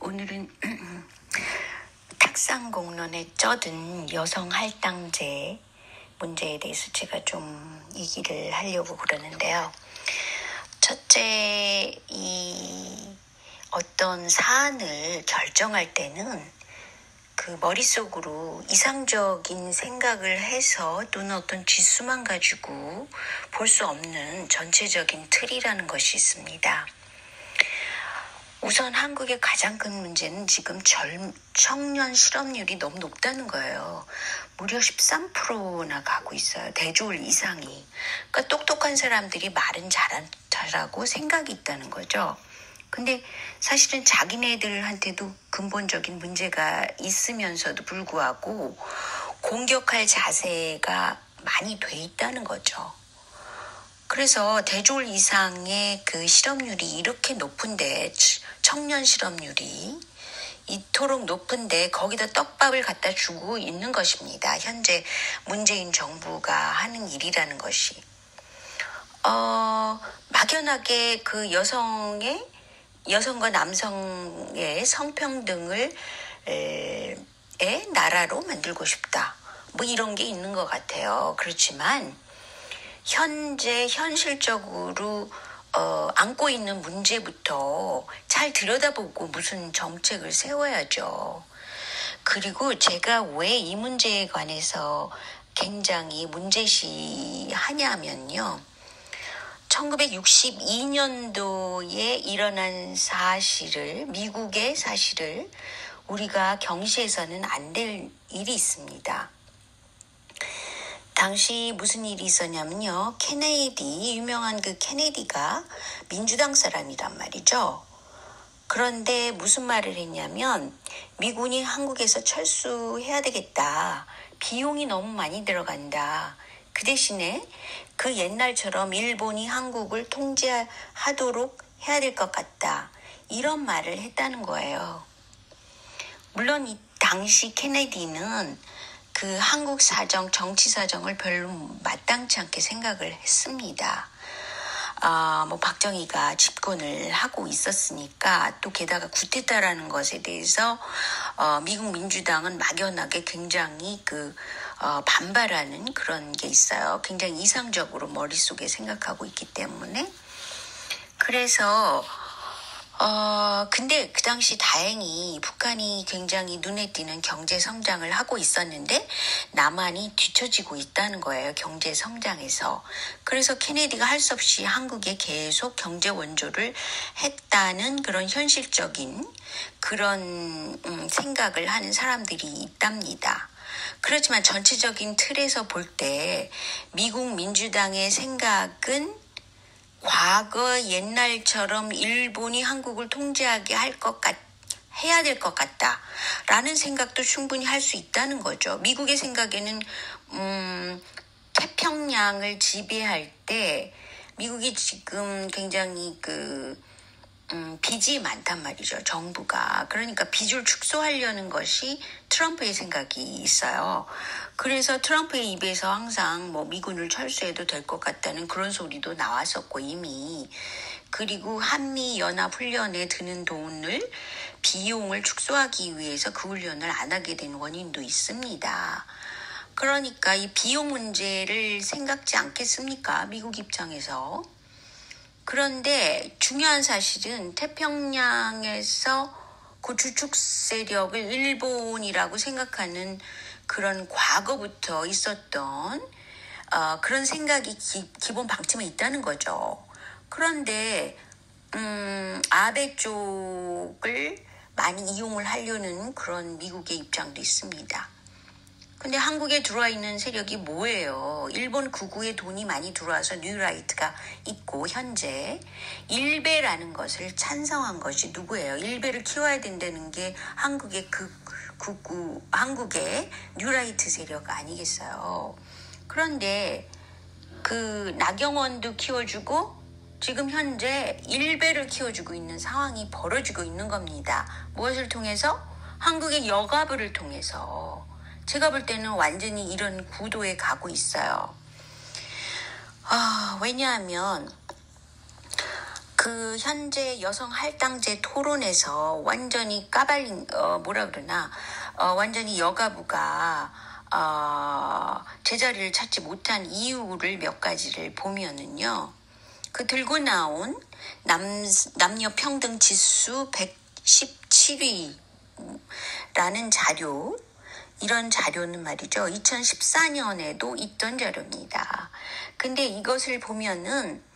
오늘은 탁상공론에 쩌든 여성 할당제 문제에 대해서 제가 좀 얘기를 하려고 그러는데요. 첫째, 이 어떤 사안을 결정할 때는 그 머릿속으로 이상적인 생각을 해서 또는 어떤 지수만 가지고 볼 수 없는 전체적인 틀이라는 것이 있습니다. 우선 한국의 가장 큰 문제는 지금 청년 실업률이 너무 높다는 거예요. 무려 13%나 가고 있어요. 대졸 이상이. 그러니까 똑똑한 사람들이 말은 잘하고 생각이 있다는 거죠. 근데 사실은 자기네들한테도 근본적인 문제가 있으면서도 불구하고 공격할 자세가 많이 돼 있다는 거죠. 그래서 대졸 이상의 그 실업률이 이렇게 높은데, 청년 실업률이 이토록 높은데 거기다 떡밥을 갖다 주고 있는 것입니다. 현재 문재인 정부가 하는 일이라는 것이. 막연하게 그 여성과 남성의 성평등을 나라로 만들고 싶다. 뭐 이런 게 있는 것 같아요. 그렇지만 현실적으로 안고 있는 문제부터 잘 들여다보고 무슨 정책을 세워야죠. 그리고 제가 왜 이 문제에 관해서 굉장히 문제시하냐면요. 1962년도에 일어난 미국의 사실을 우리가 경시해서는 안 될 일이 있습니다. 당시 무슨 일이 있었냐면요. 유명한 그 케네디가 민주당 사람이란 말이죠. 그런데 무슨 말을 했냐면 미군이 한국에서 철수해야 되겠다. 비용이 너무 많이 들어간다. 그 대신에 그 옛날처럼 일본이 한국을 통제하도록 해야 될 것 같다. 이런 말을 했다는 거예요. 물론 이 당시 케네디는 그 한국 정치 사정을 별로 마땅치 않게 생각을 했습니다. 박정희가 집권을 하고 있었으니까 또 게다가 쿠데타라는 것에 대해서 미국 민주당은 막연하게 굉장히 반발하는 그런 게 있어요. 굉장히 이상적으로 머릿속에 생각하고 있기 때문에. 그래서 근데 그 당시 다행히 북한이 굉장히 눈에 띄는 경제 성장을 하고 있었는데 남한이 뒤처지고 있다는 거예요. 경제 성장에서. 그래서 케네디가 할 수 없이 한국에 계속 경제 원조를 했다는 그런 현실적인 그런 생각을 하는 사람들이 있답니다. 그렇지만 전체적인 틀에서 볼 때 미국 민주당의 생각은 과거 옛날처럼 일본이 한국을 통제하게 해야 될 것 같다라는 생각도 충분히 할 수 있다는 거죠. 미국의 생각에는 태평양을 지배할 때 미국이 지금 굉장히 빚이 많단 말이죠. 정부가. 그러니까 빚을 축소하려는 것이 트럼프의 생각이 있어요. 그래서 트럼프의 입에서 항상 미군을 철수해도 될 것 같다는 그런 소리도 나왔었고 이미. 그리고 한미연합훈련에 드는 비용을 축소하기 위해서 그 훈련을 안 하게 된 원인도 있습니다. 그러니까 이 비용 문제를 생각지 않겠습니까? 미국 입장에서. 그런데 중요한 사실은 태평양에서 그 주축 세력을 일본이라고 생각하는 그런 과거부터 있었던 그런 생각이 기본 방침에 있다는 거죠. 그런데 아베 쪽을 많이 이용을 하려는 그런 미국의 입장도 있습니다. 근데 한국에 들어와 있는 세력이 뭐예요? 일본 극우에 돈이 많이 들어와서 뉴라이트가 있고 현재 일베라는 것을 찬성한 것이 누구예요? 일베를 키워야 된다는 게 한국의 한국의 뉴라이트 세력 아니겠어요? 그런데 나경원도 키워주고 지금 현재 일베를 키워주고 있는 상황이 벌어지고 있는 겁니다. 무엇을 통해서? 한국의 여가부를 통해서. 제가 볼 때는 완전히 이런 구도에 가고 있어요. 왜냐하면 그 현재 여성 할당제 토론에서 완전히 까발린 완전히 여가부가 제자리를 찾지 못한 이유를 몇 가지를 보면은요. 그 들고 나온 남녀 평등 지수 117위라는 자료, 이런 자료는 말이죠. 2014년에도 있던 자료입니다. 근데 이것을 보면은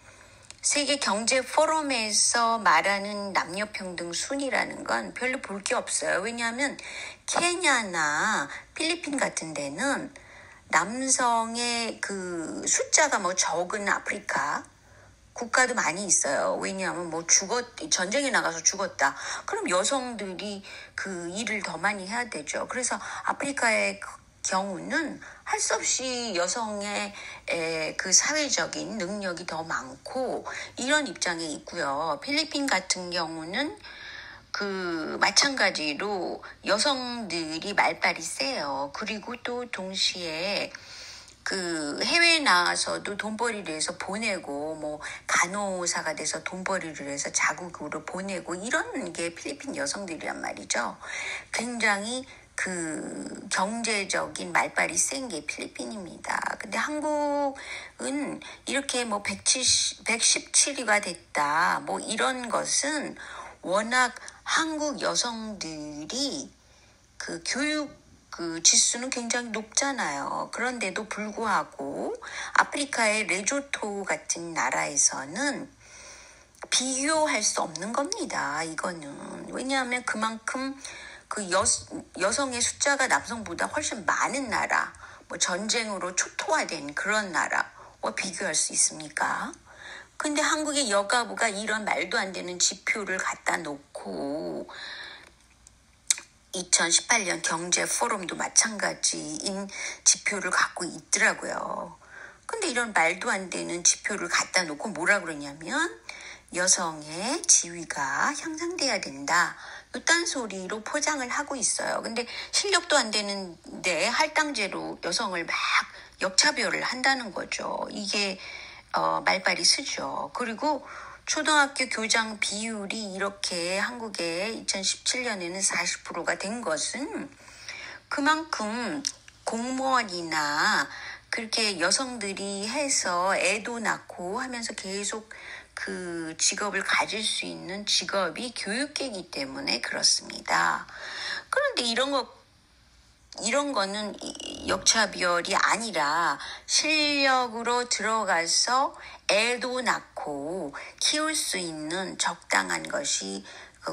세계 경제 포럼에서 말하는 남녀 평등 순위라는 건 별로 볼 게 없어요. 왜냐하면 케냐나 필리핀 같은 데는 남성의 그 숫자가 적은 아프리카 국가도 많이 있어요. 왜냐하면 전쟁에 나가서 죽었다. 그럼 여성들이 그 일을 더 많이 해야 되죠. 그래서 아프리카의 경우는 할 수 없이 여성의 그 사회적인 능력이 더 많고 이런 입장에 있고요. 필리핀 같은 경우는 그 마찬가지로 여성들이 말빨이 세요. 그리고 또 동시에 그 해외에 나와서도 돈벌이를 해서 보내고 간호사가 돼서 돈벌이를 해서 자국으로 보내고 이런 게 필리핀 여성들이란 말이죠. 굉장히 그 경제적인 말빨이 센 게 필리핀입니다. 근데 한국은 이렇게 117위가 됐다. 이런 것은 워낙 한국 여성들이 그 교육 그 지수는 굉장히 높잖아요. 그런데도 불구하고 아프리카의 레조토 같은 나라에서는 비교할 수 없는 겁니다. 이거는. 왜냐하면 그만큼 그 여성의 숫자가 남성보다 훨씬 많은 나라, 전쟁으로 초토화된 그런 나라와 비교할 수 있습니까? 근데 한국의 여가부가 이런 말도 안 되는 지표를 갖다 놓고 2018년 경제 포럼도 마찬가지인 지표를 갖고 있더라고요. 근데 이런 말도 안 되는 지표를 갖다 놓고 뭐라 그러냐면 여성의 지위가 향상돼야 된다. 이딴 소리로 포장을 하고 있어요. 근데 실력도 안 되는데 할당제로 여성을 막 역차별을 한다는 거죠. 이게 말빨이 쓰죠. 그리고 초등학교 교장 비율이 이렇게 한국에 2017년에는 40%가 된 것은 그만큼 공무원이나 그렇게 여성들이 해서 애도 낳고 하면서 계속 그 직업을 가질 수 있는 직업이 교육계이기 때문에 그렇습니다. 그런데 이런 거는 역차별이 아니라 실력으로 들어가서 애도 낳고 키울 수 있는 적당한 것이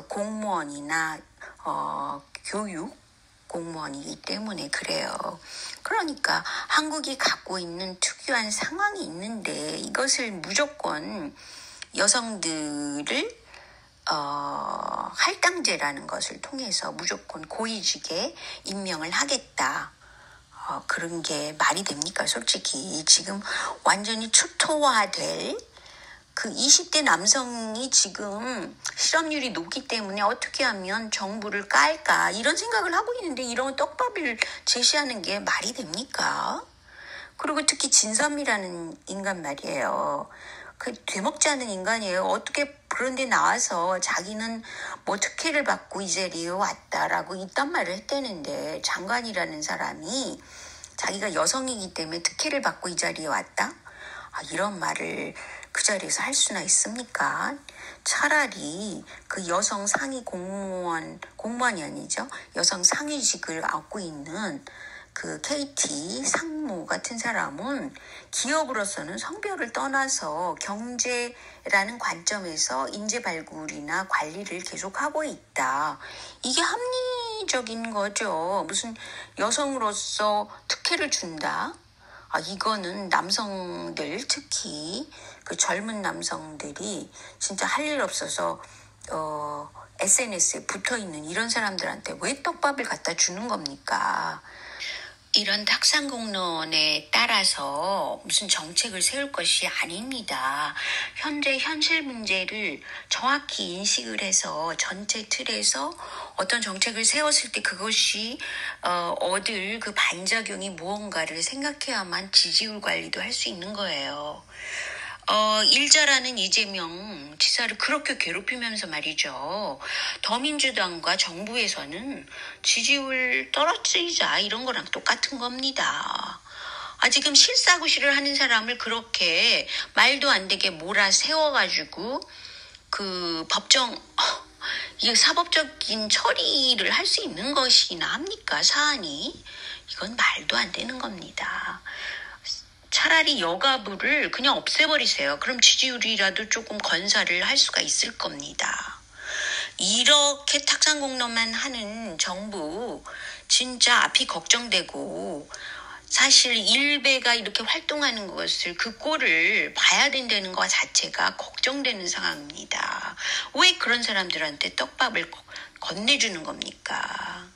공무원이나 교육 공무원이기 때문에 그래요. 그러니까 한국이 갖고 있는 특유한 상황이 있는데 이것을 무조건 여성들을 할당제라는 것을 통해서 무조건 고위직에 임명을 하겠다. 그런 게 말이 됩니까? 솔직히 지금 완전히 초토화될 그 20대 남성이 지금 실업률이 높기 때문에 어떻게 하면 정부를 깔까 이런 생각을 하고 있는데 이런 떡밥을 제시하는 게 말이 됩니까? 그리고 특히 진섬이라는 인간 말이에요. 그 되먹지 않는 인간이에요. 어떻게 그런데 나와서 자기는 특혜를 받고 이 자리에 왔다라고 이딴 말을 했다는데 장관이라는 사람이 자기가 여성이기 때문에 특혜를 받고 이 자리에 왔다? 이런 말을 그 자리에서 할 수나 있습니까? 차라리 그 여성 상위 공무원이 아니죠. 여성 상위직을 갖고 있는 그 KT 상무 같은 사람은 기업으로서는 성별을 떠나서 경제라는 관점에서 인재 발굴이나 관리를 계속하고 있다. 이게 합리적인 거죠. 무슨 여성으로서 특혜를 준다? 이거는 남성들 특히 그 젊은 남성들이 진짜 할 일 없어서 SNS에 붙어있는 이런 사람들한테 왜 떡밥을 갖다 주는 겁니까? 이런 탁상공론에 따라서 무슨 정책을 세울 것이 아닙니다. 현재 현실 문제를 정확히 인식을 해서 전체 틀에서 어떤 정책을 세웠을 때 그것이 얻을 그 반작용이 무언가를 생각해야만 지지율 관리도 할 수 있는 거예요. 일 잘하는 이재명 지사를 그렇게 괴롭히면서 말이죠. 더민주당과 정부에서는 지지율 떨어뜨리자 이런 거랑 똑같은 겁니다. 지금 실사구시를 하는 사람을 그렇게 말도 안 되게 몰아세워가지고 이게 사법적인 처리를 할 수 있는 것이나 합니까? 사안이. 이건 말도 안 되는 겁니다. 차라리 여가부를 그냥 없애버리세요. 그럼 지지율이라도 조금 건사를 할 수가 있을 겁니다. 이렇게 탁상공론만 하는 정부 진짜 앞이 걱정되고 사실 일베가 이렇게 활동하는 것을 그 꼴을 봐야 된다는 것 자체가 걱정되는 상황입니다. 왜 그런 사람들한테 떡밥을 건네주는 겁니까?